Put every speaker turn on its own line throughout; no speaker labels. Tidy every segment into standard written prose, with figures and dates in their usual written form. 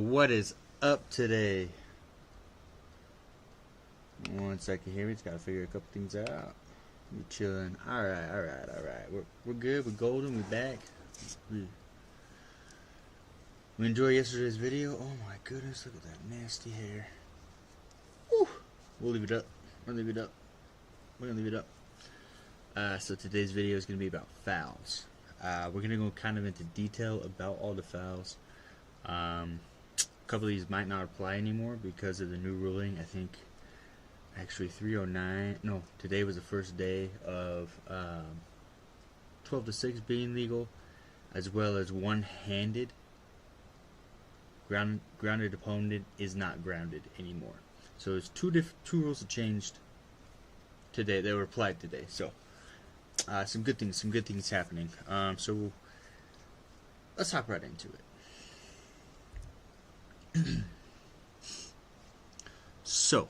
What is up today? One second here, we just gotta figure a couple things out. We're chilling. Alright. We're good, we're golden, we're back. We enjoyed yesterday's video. Oh my goodness, look at that nasty hair. Woo! We'll leave it up. We're gonna leave it up. So today's video is gonna be about fouls. We're gonna go kind of into detail about all the fouls. A couple of these might not apply anymore because of the new ruling. I think actually 309. No, today was the first day of 12 to 6 being legal, as well as one-handed. Grounded opponent is not grounded anymore. So there's two rules that changed today. They were applied today. So some good things happening. So let's hop right into it. So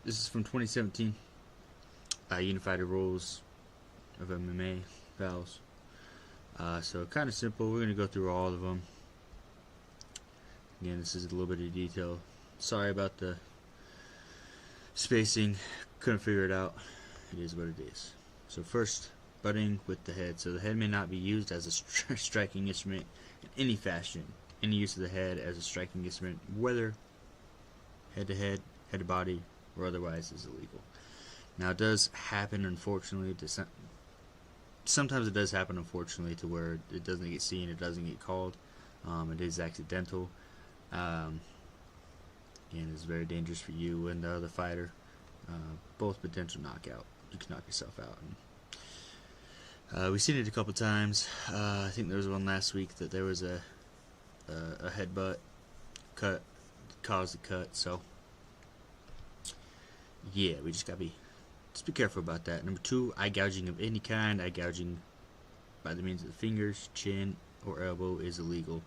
this is from 2017. Unified rules of MMA fouls. So kind of simple. We're gonna go through all of them. Again, this is a little bit of detail. Sorry about the spacing. Couldn't figure it out. It is what it is. So first, butting with the head. So the head may not be used as a striking instrument in any fashion. Any use of the head as a striking instrument, whether head to head, head to body, or otherwise, is illegal. Now it does happen, unfortunately, sometimes it does happen, unfortunately, to where it doesn't get seen, it doesn't get called. It is accidental. And it's very dangerous for you and the other fighter. Both potential knockout. You can knock yourself out. We've seen it a couple times. I think there was one last week that there was a headbutt cut caused the cut. So yeah, we just gotta be careful about that. Number 2, eye gouging of any kind. Eye gouging by the means of the fingers, chin, or elbow is illegal.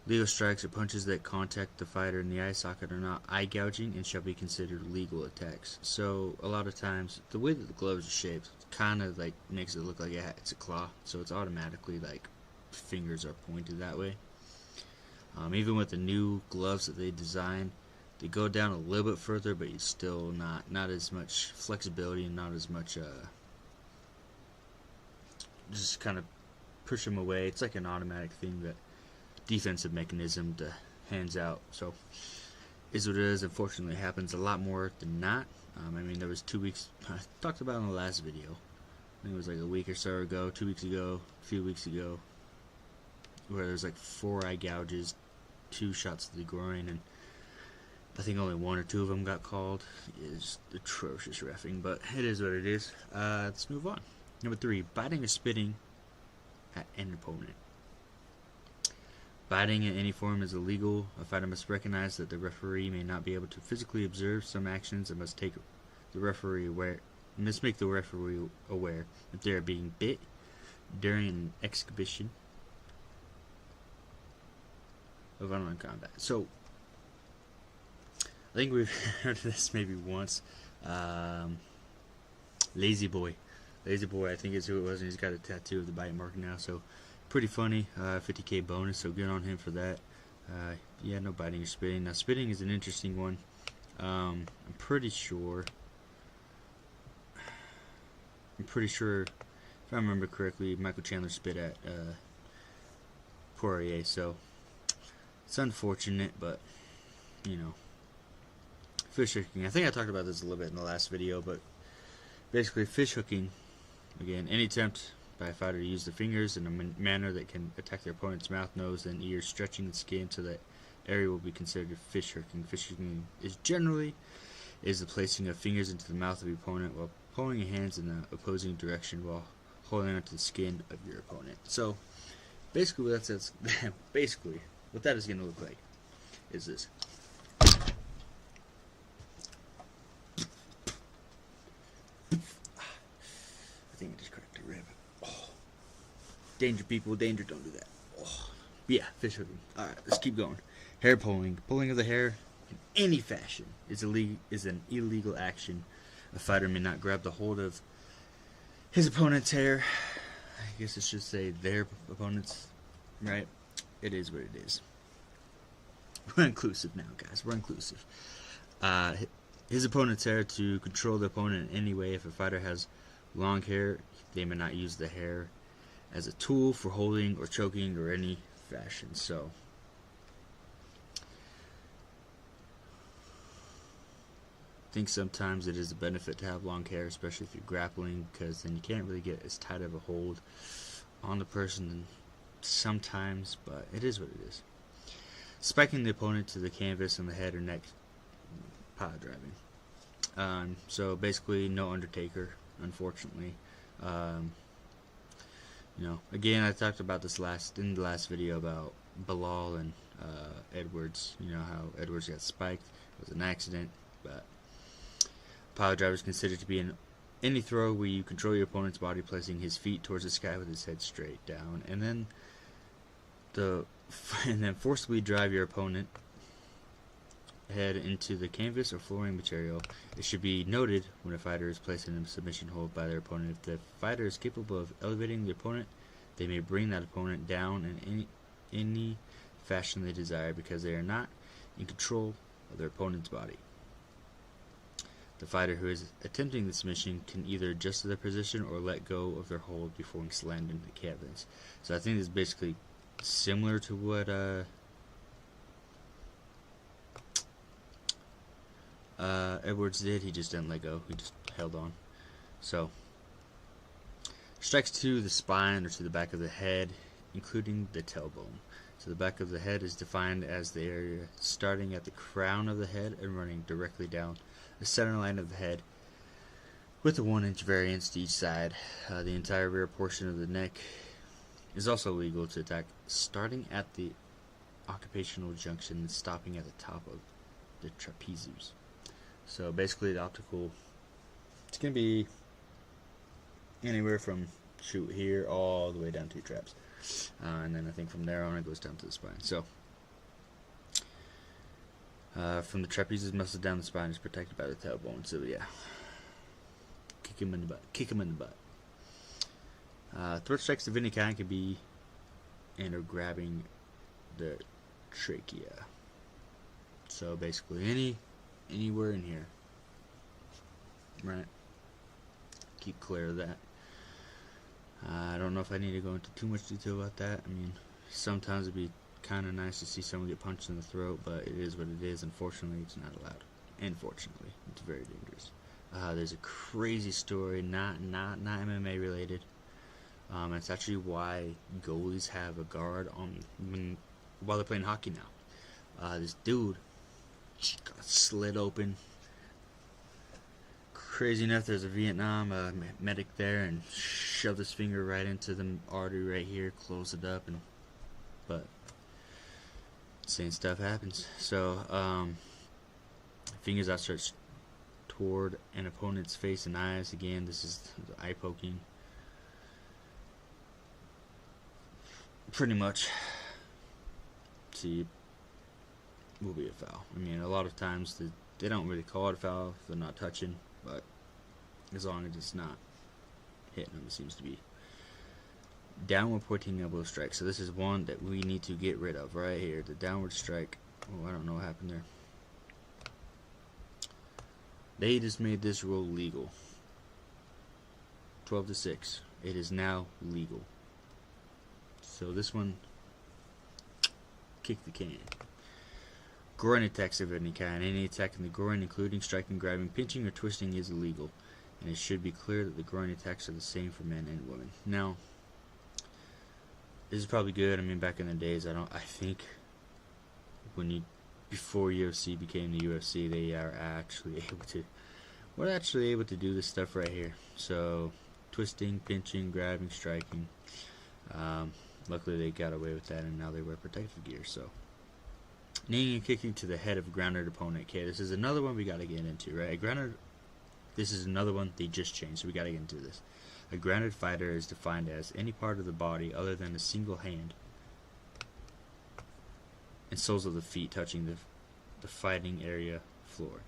Legal strikes or punches that contact the fighter in the eye socket are not eye gouging and shall be considered legal attacks. So a lot of times the way that the gloves are shaped kind of like makes it look like it's a claw, so it's automatically like fingers are pointed that way. Even with the new gloves that they designed, they go down a little bit further, but it's still not as much flexibility and not as much just kind of push them away. It's like an automatic thing, that defensive mechanism to hands out. So is what it is. Unfortunately, it happens a lot more than not. I mean, there was 2 weeks I talked about in the last video. I think it was like a week or so ago, 2 weeks ago, a few weeks ago, where there's like 4 eye gouges, 2 shots to the groin, and I think only 1 or 2 of them got called. It's atrocious reffing, but it is what it is. Let's move on. Number 3, biting or spitting at an opponent. Biting in any form is illegal. A fighter must recognize that the referee may not be able to physically observe some actions and must make the referee aware if they are being bit during an exhibition of unarmed combat. So I think we've heard of this maybe once. Lazy Boy, I think is who it was, and he's got a tattoo of the bite mark now. So pretty funny. 50K bonus, so good on him for that. Yeah, no biting or spitting. Now spitting is an interesting one. I'm pretty sure, if I remember correctly, Michael Chandler spit at Poirier. So it's unfortunate, but you know, fish hooking. I think I talked about this a little bit in the last video, but basically fish hooking, again, any attempt by a fighter to use the fingers in a manner that can attack their opponent's mouth, nose, and ears, stretching the skin to that area will be considered fish hooking. Fish hooking is generally the placing of fingers into the mouth of your opponent while pulling your hands in the opposing direction while holding onto the skin of your opponent. So basically what that is going to look like is this. I think I just cracked a rib. Oh. Danger, people, danger, don't do that. Oh. Yeah, fish hooking. Alright, let's keep going. Hair pulling. Pulling of the hair in any fashion is an illegal action. A fighter may not grab the hold of his opponent's hair. I guess it should say their opponent's, right? It is what it is. We're inclusive now, guys. We're inclusive. His opponent's hair to control the opponent in any way. If a fighter has long hair, they may not use the hair as a tool for holding or choking or any fashion. So I think sometimes it is a benefit to have long hair, especially if you're grappling, because then you can't really get as tight of a hold on the person sometimes, but it is what it is. Spiking the opponent to the canvas on the head or neck, pile driving. So basically no Undertaker, unfortunately. Again, I talked about this in the last video about Bilal and Edwards. You know how Edwards got spiked. It was an accident, but pile driver is considered to be any throw where you control your opponent's body, placing his feet towards the sky with his head straight down, and then forcibly drive your opponent head into the canvas or flooring material. It should be noted when a fighter is placed in a submission hold by their opponent, if the fighter is capable of elevating the opponent, they may bring that opponent down in any fashion they desire, because they are not in control of their opponent's body. The fighter who is attempting the submission can either adjust their position or let go of their hold before being slammed into the canvas. So I think this is basically similar to what Edwards did. He just didn't let go. He just held on. So strikes to the spine or to the back of the head, including the tailbone. So the back of the head is defined as the area starting at the crown of the head and running directly down the center line of the head, with a 1-inch variance to each side. The entire rear portion of the neck is also legal to attack, starting at the occupational junction and stopping at the top of the trapezius. So basically the optical, it's going to be anywhere from here all the way down to your traps. And then I think from there on it goes down to the spine. So from the trapezius muscle down the spine is protected by the tailbone. So yeah, kick him in the butt. Kick him in the butt. Throat strikes of any kind could be or grabbing the trachea. So basically anywhere in here, right? Keep clear of that. I don't know if I need to go into too much detail about that. I mean, sometimes it'd be kind of nice to see someone get punched in the throat, but it is what it is. Unfortunately, it's not allowed. Unfortunately, it's very dangerous. There's a crazy story, not MMA related. It's actually why goalies have a guard on while they're playing hockey now. This dude got slit open. Crazy enough, there's a Vietnam medic there and shoved his finger right into the artery right here, closed it up, but insane stuff happens. So fingers outstretched toward an opponent's face and eyes. Again, this is eye poking. Pretty much, see, will be a foul. I mean, a lot of times they don't really call it a foul if they're not touching, but as long as it's not hitting them, it seems to be. Downward pointing elbow strike. So this is one that we need to get rid of right here. The downward strike. Oh, I don't know what happened there. They just made this rule legal. 12-6. It is now legal. So this one, kick the can. Groin attacks of any kind. Any attack in the groin, including striking, grabbing, pinching, or twisting, is illegal. And it should be clear that the groin attacks are the same for men and women. Now, this is probably good. I mean, back in the days, I think before UFC became the UFC, they are actually able to do this stuff right here. So, twisting, pinching, grabbing, striking. Luckily, they got away with that, and now they wear protective gear. So, kneeing and kicking to the head of a grounded opponent. Okay, this is another one we got to get into, right? This is another one they just changed, so we got to get into this. A grounded fighter is defined as any part of the body other than a single hand and soles of the feet touching the fighting area floor.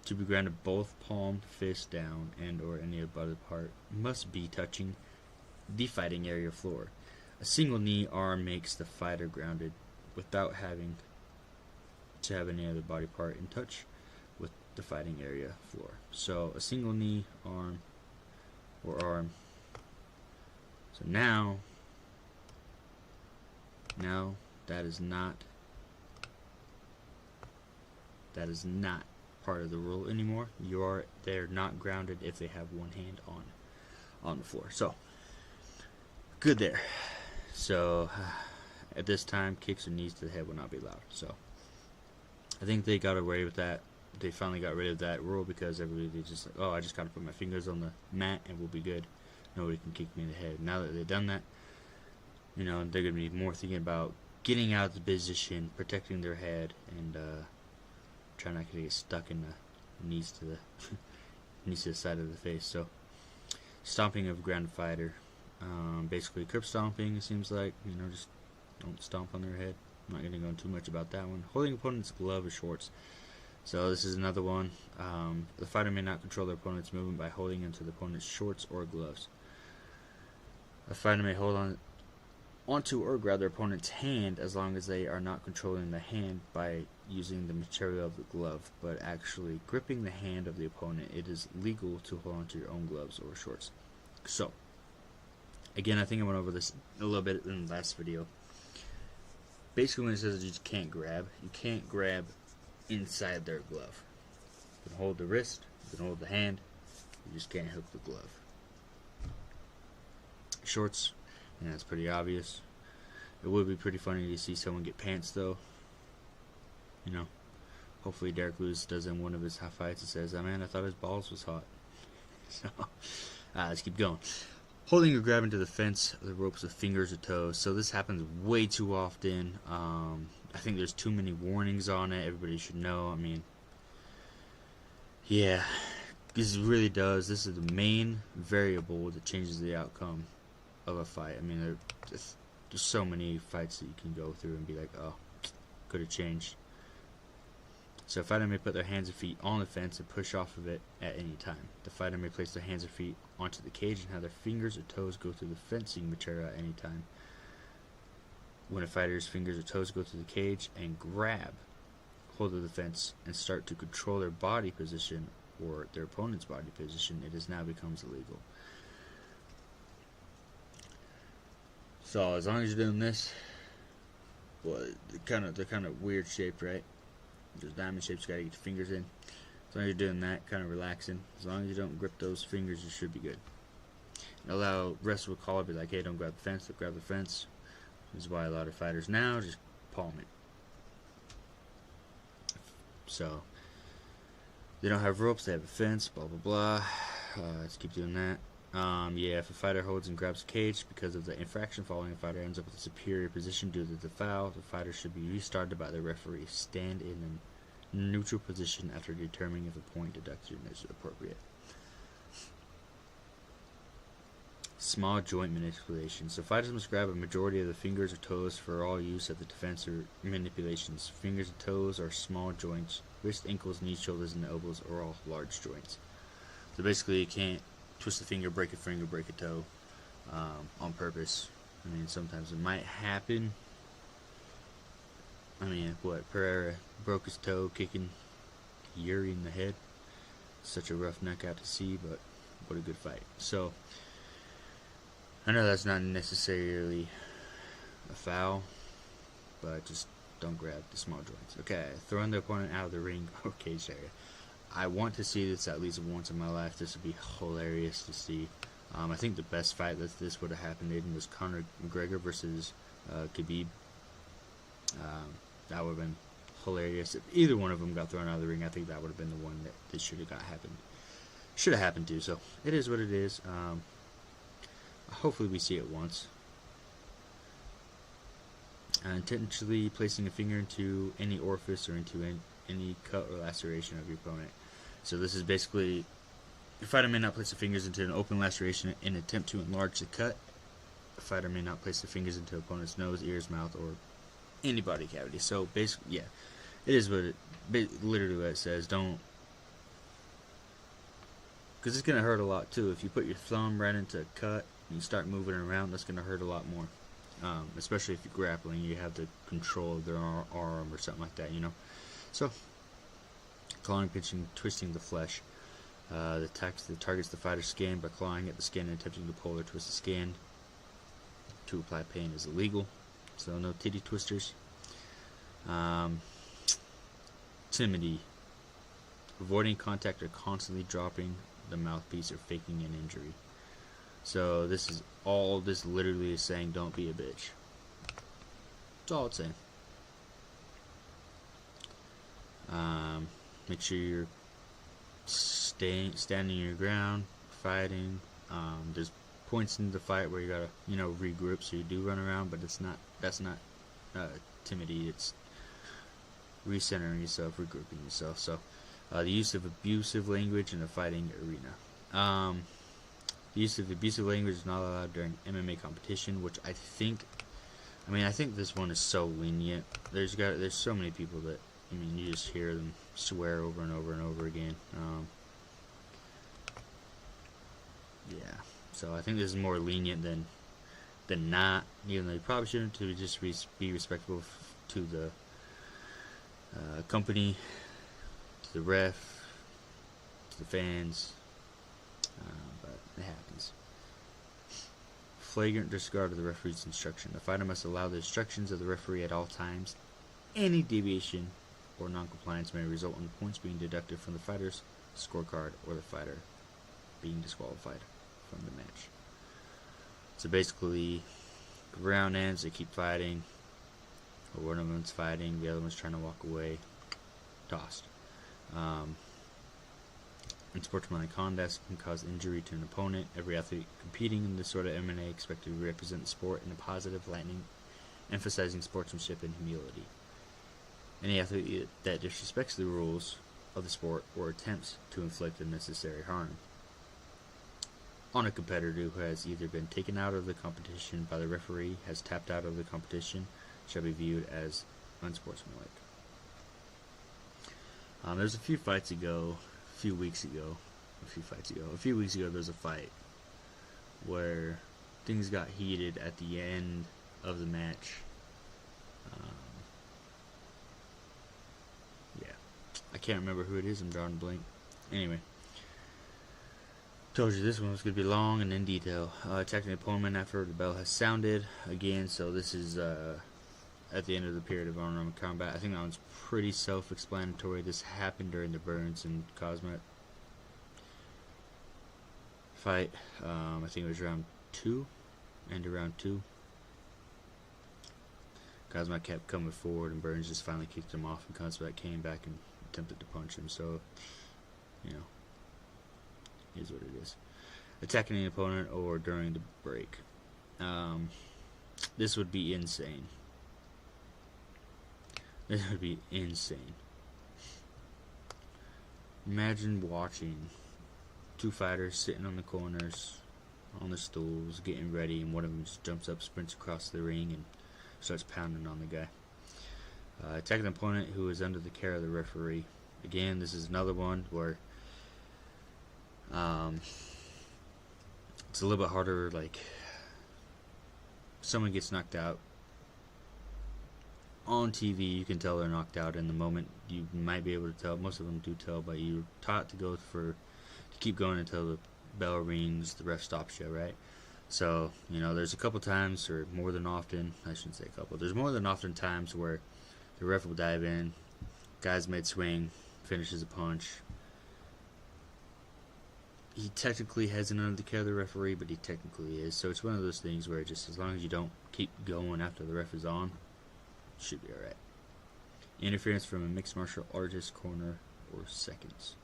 To be grounded, both palm, fist down, and or any other part must be touching the fighting area floor. A single knee arm makes the fighter grounded without having to have any other body part in touch with the fighting area floor. So a single knee, arm, or arm. So now that is not part of the rule anymore. They're not grounded if they have one hand on the floor. So good there. So at this time, kicks or knees to the head will not be allowed. So I think they got away with that. They finally got rid of that rule because everybody just like, oh, I just gotta put my fingers on the mat and we'll be good. Nobody can kick me in the head. Now that they've done that, you know, they're gonna be more thinking about getting out of the position, protecting their head, and trying not to get stuck in the knees to the side of the face. So stomping of a grounded fighter, basically curb stomping. It seems like, you know, just don't stomp on their head. I'm not going to go into too much about that one. Holding opponent's glove or shorts. So this is another one. The fighter may not control their opponent's movement by holding into the opponent's shorts or gloves. A fighter may hold onto or grab their opponent's hand as long as they are not controlling the hand by using the material of the glove, but actually gripping the hand of the opponent. It is legal to hold onto your own gloves or shorts. So, again, I think I went over this a little bit in the last video. Basically, when it says you can't grab inside their glove. You can hold the wrist, you can hold the hand, you just can't hook the glove. Shorts, and that's pretty obvious. It would be pretty funny to see someone get pants, though. You know, hopefully Derek Lewis does in one of his fights and says, "Oh man, I thought his balls was hot." So, let's keep going. Holding or grabbing to the fence, the ropes with fingers or toes. So this happens way too often. I think there's too many warnings on it. Everybody should know. I mean, yeah, this really does. This is the main variable that changes the outcome of a fight. I mean, there's so many fights that you can go through and be like, oh, could have changed. So a fighter may put their hands and feet on the fence and push off of it at any time. The fighter may place their hands and feet onto the cage and have their fingers or toes go through the fencing material at any time. When a fighter's fingers or toes go through the cage and grab hold of the fence and start to control their body position or their opponent's body position, it now becomes illegal. So as long as you're doing this, well, they're kind of weird shaped, right? Those diamond shapes, you gotta get your fingers in. As long as you're doing that, kind of relaxing, as long as you don't grip those fingers, you should be good. And allow rest will call it, be like, hey, don't grab the fence, don't grab the fence. This is why a lot of fighters now just palm it. So they don't have ropes, they have a fence, blah blah blah. Let's keep doing that. Yeah, if a fighter holds and grabs a cage because of the infraction following, a fighter ends up with a superior position due to the foul. The fighter should be restarted by the referee. Stand in a neutral position after determining if a point deduction is appropriate. Small joint manipulation. So fighters must grab a majority of the fingers or toes for all use at the defense or manipulations. Fingers and toes are small joints. Wrist, ankles, knees, shoulders, and elbows are all large joints. So basically you can't twist a finger, break a finger, break a toe on purpose. I mean, sometimes it might happen. I mean, what, Pereira broke his toe kicking Yuri in the head. Such a rough knockout to see, but what a good fight. So I know that's not necessarily a foul, but just don't grab the small joints. Okay, throwing the opponent out of the ring or cage area. I want to see this at least once in my life. This would be hilarious to see. I think the best fight that this would have happened in was Conor McGregor versus Khabib. That would have been hilarious. If either one of them got thrown out of the ring, I think that would have been the one that should have happened to. So it is what it is. Hopefully we see it once. Intentionally placing a finger into any orifice or into any cut or laceration of your opponent. So this is basically, a fighter may not place the fingers into an open laceration in an attempt to enlarge the cut. A fighter may not place the fingers into opponent's nose, ears, mouth, or any body cavity. So basically, yeah, it is literally what it says. Don't, because it's going to hurt a lot too. If you put your thumb right into a cut and you start moving it around, that's going to hurt a lot more. Especially if you're grappling, you have the control of their arm or something like that, you know. So, clawing, pinching, twisting the flesh. The targets the fighter's skin by clawing at the skin and attempting to pull or twist the skin to apply pain is illegal. So no titty twisters. Timidity. Avoiding contact or constantly dropping the mouthpiece or faking an injury. So this literally is saying don't be a bitch. That's all it's saying. Make sure you're standing your ground, fighting. There's points in the fight where you gotta, regroup, so you do run around, but that's not timidity. It's recentering yourself, regrouping yourself. So, the use of abusive language in a fighting arena. The use of abusive language is not allowed during MMA competition, which I think this one is so lenient. There's so many people that, you just hear them swear over and over and over again. Yeah, so I think this is more lenient than not, even though you probably shouldn't, to just be respectful to the company, to the ref, to the fans, but it happens. Flagrant disregard of the referee's instruction. The fighter must allow the instructions of the referee at all times. Any deviation or non-compliance may result in points being deducted from the fighter's scorecard or the fighter being disqualified from the match. So basically, the round ends, they keep fighting, or one of them's fighting, the other one's trying to walk away, tossed. In sportsmanlike conduct can cause injury to an opponent. Every athlete competing in this sort of MMA expected to represent the sport in a positive light, emphasizing sportsmanship and humility. Any athlete that disrespects the rules of the sport or attempts to inflict unnecessary harm on a competitor who has either been taken out of the competition by the referee, has tapped out of the competition, shall be viewed as unsportsmanlike. There's a few weeks ago, there was a fight where things got heated at the end of the match. I can't remember who it is, I'm drawing a blank. Anyway, told you this one was going to be long and in detail. Attacking the opponent after the bell has sounded. Again, so this is at the end of the period of honorable combat. I think that one's pretty self-explanatory. This happened during the Burns and Cosmet fight. I think it was round 2. End of round 2. Cosmet kept coming forward and Burns just finally kicked him off, and Cosmet came back and attempted to punch him. So, is what it is. Attacking the opponent or during the break. This would be insane. This would be insane. Imagine watching two fighters sitting on the corners, on the stools, getting ready, and one of them just jumps up, sprints across the ring, and starts pounding on the guy. Attacking the opponent who is under the care of the referee. Again, this is another one where it's a little bit harder. Like, someone gets knocked out on TV, you can tell they're knocked out in the moment. You might be able to tell. Most of them do tell, but you're taught to keep going until the bell rings, the ref stops you, right? So, there's a couple times, or more than often, I shouldn't say a couple, there's more than often times where the ref will dive in, guy's mid-swing, finishes a punch. He technically hasn't under the care of the referee, but he technically is. So it's one of those things where just as long as you don't keep going after the ref is on, it should be alright. Interference from a mixed martial artist corner or seconds.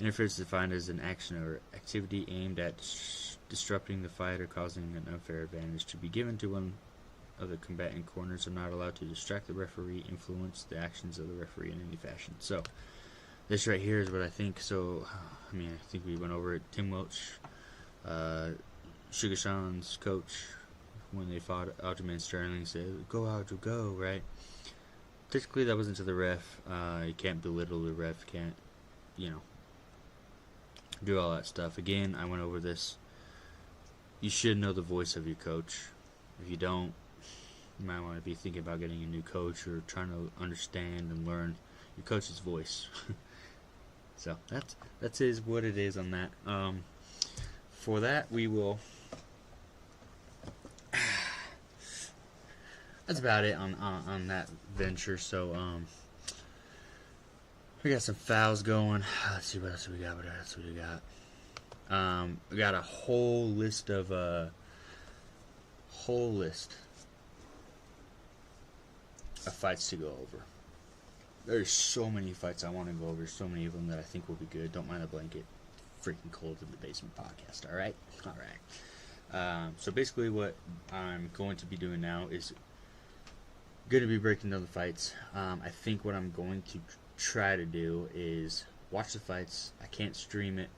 Interference is defined as an action or activity aimed at disrupting the fight or causing an unfair advantage to be given to one of the combatant corners. Are not allowed to distract the referee, influence the actions of the referee in any fashion. So, this right here is what I think. So, I think we went over it. Tim Welch, Sugar Sean's coach, when they fought Aljamain Sterling, said, "Go Aljo, go," right? Technically, that wasn't to the ref. You can't belittle the ref. Can't, do all that stuff. Again, I went over this. You should know the voice of your coach. If you don't, you might want to be thinking about getting a new coach or trying to understand and learn, your coach's voice. So that's what it is on that. For that, we will. That's about it on that venture. So we got some fouls going. Let's see what else we got. We got a whole list of fights to go over. There's so many fights I want to go over. So many of them that I think will be good. Don't mind the blanket. Freaking cold in the basement podcast. All right. So basically, what I'm going to be doing now is going to be breaking down the fights. I think what I'm going to try to do is watch the fights. I can't stream it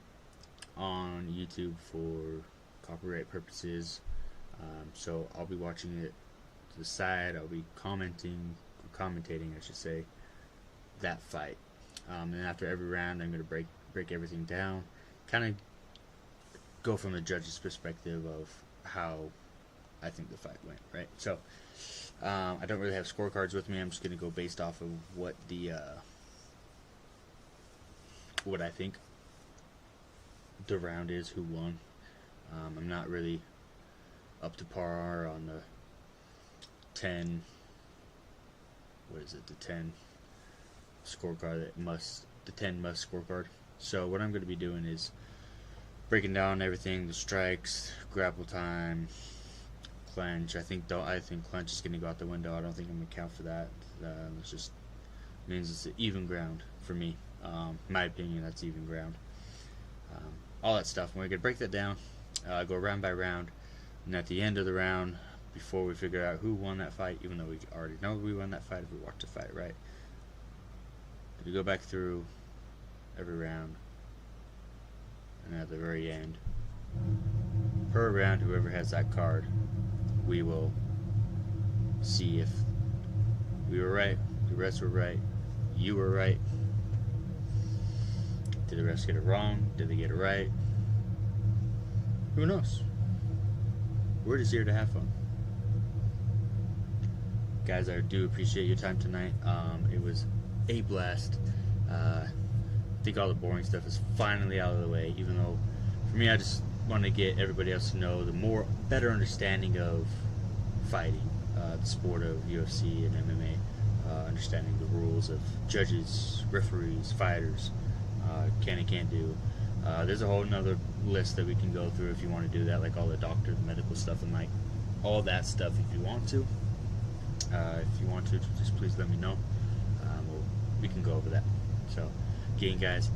on YouTube for copyright purposes, so I'll be watching it to the side. I'll be commentating, I should say, that fight. And after every round, I'm going to break everything down, kind of go from the judge's perspective of how I think the fight went. Right. So I don't really have scorecards with me. I'm just going to go based off of what what I think the round is, who won. I'm not really up to par on the 10. What is it? The 10 scorecard the 10 must scorecard. So what I'm going to be doing is breaking down everything: the strikes, grapple time, clinch. I think clinch is going to go out the window. I don't think I'm going to count for that. It just means it's an even ground for me. In my opinion, that's even ground. All that stuff. We're going to break that down, go round by round, and at the end of the round, before we figure out who won that fight, even though we already know we won that fight if we watched the fight, right? We go back through every round, and at the very end, per round, whoever has that card, we will see if we were right, the rest were right, you were right. Did the rest get it wrong? Did they get it right? Who knows? We're just here to have fun. Guys, I do appreciate your time tonight. It was a blast. I think all the boring stuff is finally out of the way, even though for me I just want to get everybody else to know the better understanding of fighting, the sport of UFC and MMA, understanding the rules of judges, referees, fighters, can and can't do. There's a whole nother list that we can go through if you want to do that, like all the doctor, the medical stuff, and like all that stuff if you want to. If you want to, just please let me know. We can go over that. So, again, guys,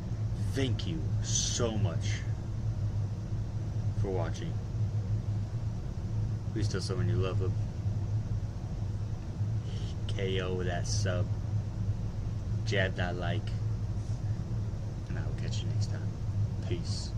thank you so much for watching. Please tell someone you love them. KO that sub. Jab that like. And I will catch you next time. Peace.